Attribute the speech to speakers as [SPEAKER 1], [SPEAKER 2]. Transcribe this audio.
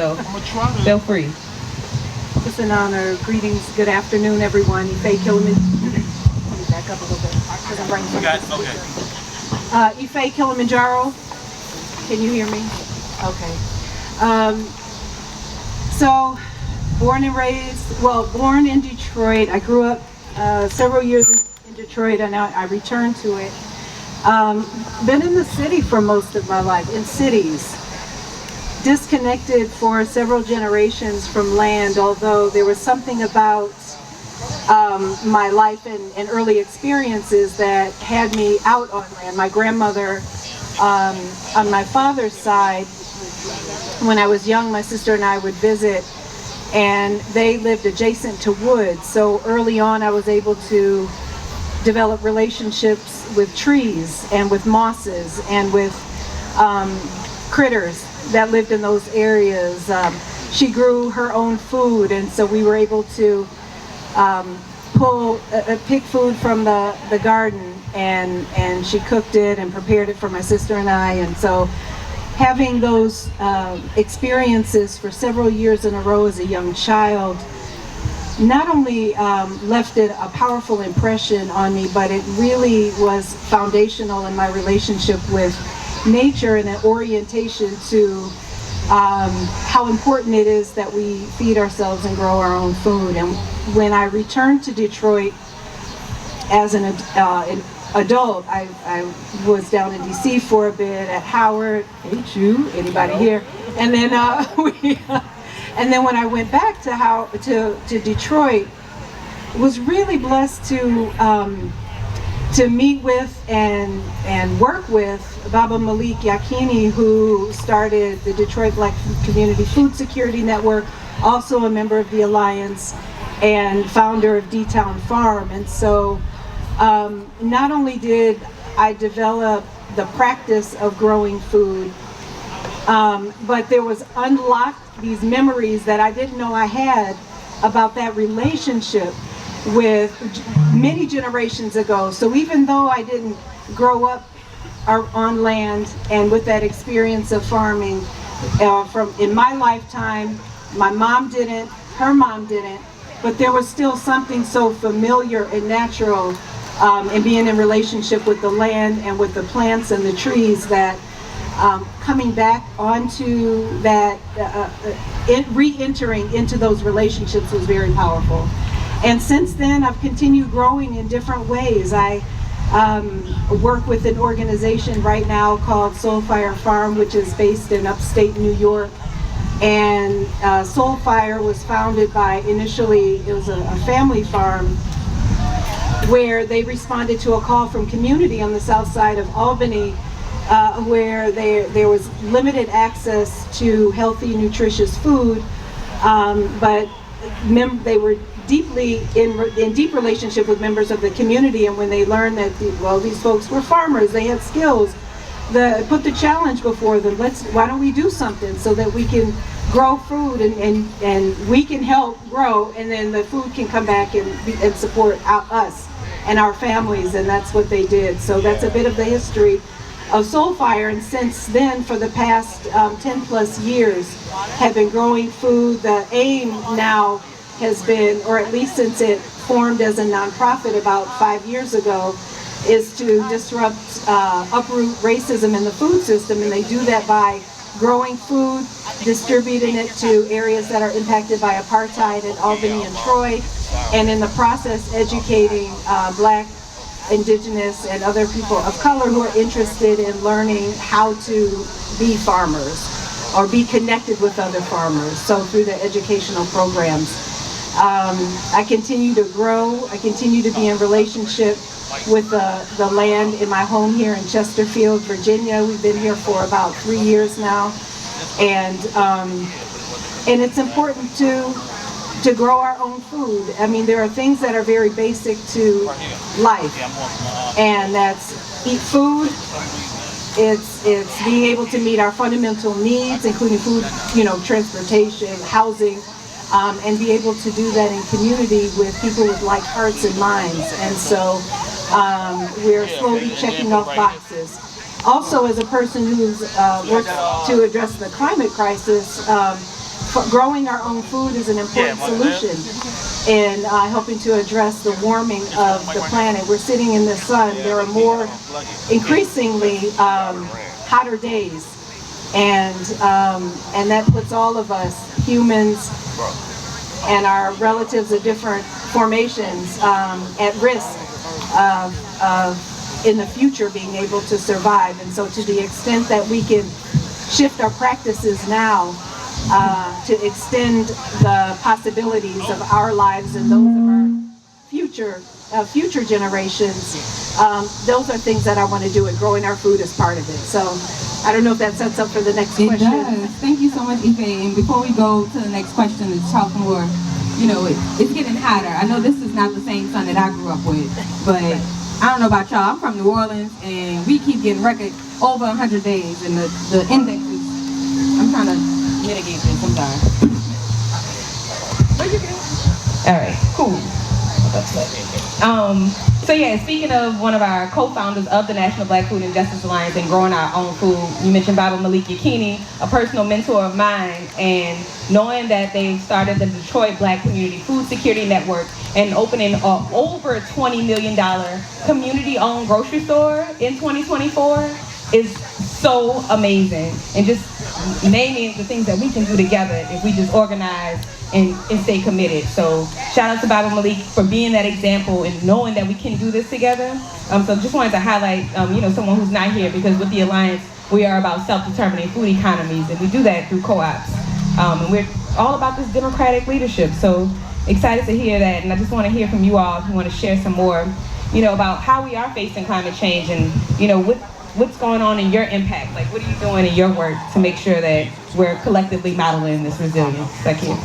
[SPEAKER 1] So feel free.
[SPEAKER 2] It's an honor. Greetings. Good afternoon, everyone. Ife Kilimanjaro. Let me back up a little bit because I'm writing something. Ife Kilimanjaro. Can you hear me? Okay. So, born and raised, born in Detroit. I grew up several years in Detroit, and I returned to it. Been in the city for most of my life, in cities. Disconnected for several generations from land, although there was something about my life and early experiences that had me out on land. My grandmother, on my father's side, when I was young, my sister and I would visit, and they lived adjacent to woods. So early on, I was able to develop relationships with trees and with mosses and with critters that lived in those areas. She grew her own food, and so we were able to pick food from the garden, and she cooked it and prepared it for my sister and I. And so having those experiences for several years in a row as a young child not only left it a powerful impression on me, but it really was foundational in my relationship with nature and an orientation to how important it is that we feed ourselves and grow our own food. And when I returned to Detroit as an adult, I was down in DC for a bit at Howard. Anybody here? And then and then when I went back to Detroit, was really blessed to meet with and work with Baba Malik Yakini, who started the Detroit Black Community Food Security Network, also a member of the Alliance and founder of D-Town Farm. And so not only did I develop the practice of growing food, but there was unlocked these memories that I didn't know I had about that relationship with many generations ago. So even though I didn't grow up on land and with that experience of farming from in my lifetime, my mom didn't, her mom didn't, but there was still something so familiar and natural in being in relationship with the land and with the plants and the trees that coming back onto that, re-entering into those relationships was very powerful. And since then, I've continued growing in different ways. I work with an organization right now called Soulfire Farm, which is based in upstate New York. And Soulfire was founded by, initially, it was a family farm where they responded to a call from community on the south side of Albany, where there was limited access to healthy, nutritious food, but they were deeply in deep relationship with members of the community. And when they learned that these folks were farmers, they had skills, put the challenge before them. Why don't we do something so that we can grow food and we can help grow, and then the food can come back and support us and our families. And that's what they did. So that's a bit of the history of Soulfire, and since then, for the past 10 plus years, have been growing food. The aim now has been, or at least since it formed as a nonprofit about 5 years ago, is to disrupt, uproot racism in the food system, and they do that by growing food, distributing it to areas that are impacted by apartheid in Albany and Troy, and in the process educating Black, Indigenous, and other people of color who are interested in learning how to be farmers or be connected with other farmers. So through the educational programs, I continue to grow. I continue to be in relationship with the land in my home here in Chesterfield, Virginia. We've been here for about 3 years now, and it's important to grow our own food. I mean, there are things that are very basic to life, and that's eat food. It's being able to meet our fundamental needs, including food, transportation, housing, and be able to do that in community with people with like hearts and minds. And so we're slowly checking off boxes. Also, as a person who's worked to address the climate crisis, growing our own food is an important solution in helping to address the warming of the planet. We're sitting in the sun. There are more increasingly hotter days, and that puts all of us, humans and our relatives of different formations, at risk of in the future being able to survive. And so to the extent that we can shift our practices now to extend the possibilities of our lives and those of our future generations, those are things that I want to do, and growing our food is part of it. So I don't know if that sets up for the next question.
[SPEAKER 1] It does. Thank you so much, Ife. And before we go to the next question, let's talk more. You know, it's getting hotter. I know this is not the same sun that I grew up with, but I don't know about y'all. I'm from New Orleans, and we keep getting record over 100 days, and the index is, I'm trying to mitigate this, I'm sorry. All right, cool. So yeah, speaking of one of our co-founders of the National Black Food and Justice Alliance and growing our own food, you mentioned Baba Malik Yakini, a personal mentor of mine, and knowing that they've started the Detroit Black Community Food Security Network and opening an over $20 million community-owned grocery store in 2024 is so amazing. And just naming the things that we can do together if we just organize and stay committed. So shout out to Baba Malik for being that example and knowing that we can do this together. So just wanted to highlight someone who's not here, because with the Alliance, we are about self-determining food economies, and we do that through co-ops. And we're all about this democratic leadership. So excited to hear that, and I just want to hear from you all if you want to share some more, about how we are facing climate change and, what's going on in your impact? Like, what are you doing in your work to make sure that we're collectively modeling this resilience? Thank you.